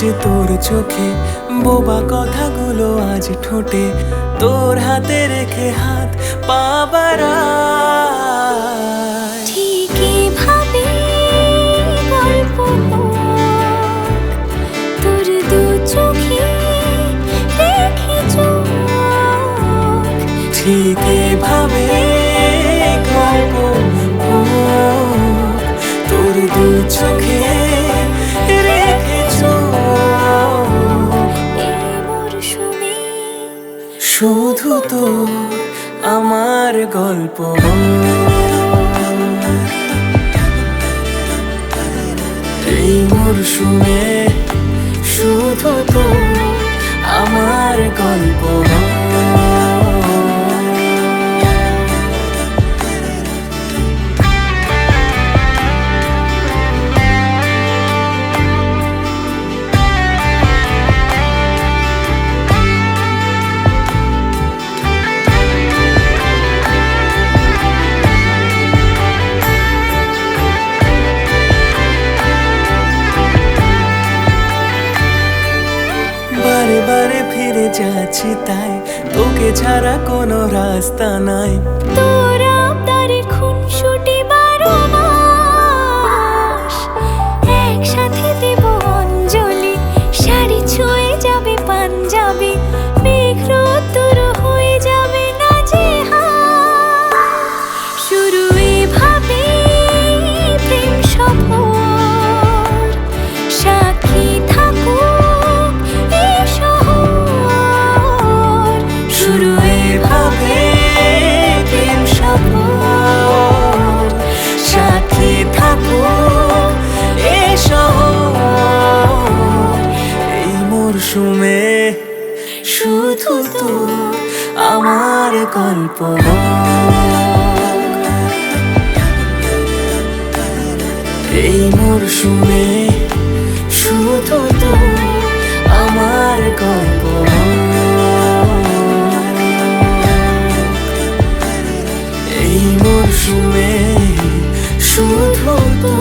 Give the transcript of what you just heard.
যে তোর চোখে, বোবা কথাগুলো আজ ঠোঁটে, তোর হাতে রেখে হাত পা বাড়ায়। ঠিকই ভাবে গল্প তোর দু চোখে রেখে চোখ, ঠিকই ভাবে গল্প তোর দু চোখে রেখে চোখ। এই মরশুমে শুধু তো আমার গল্প, এই মরশুমে শুধু তো আমার গল্প। বারে বারে ফিরে যাচ্ছি তাই, তোকে ছাড়া কোনো রাস্তা নাই। তোর আবদারে খুনসুটি 12 মাস, একসাথে দেব অঞ্জলি, শাড়ি ছুঁয়ে যাবে পাঞ্জাবি, মেঘ রোদ্দুর হয়ে যাবে নাজেহাল। শুরু এভাবে প্রেম সফর, সাক্ষী থাকুক এই শহর। শুরু এভাবে প্রেম সফর, সাথী থাকুক এ শহর। এই মরশুমে শুধু তো আমার গল্প, এই মরশুমে শুধু তো আমার গল্প, এই মরশুমে শুধু তো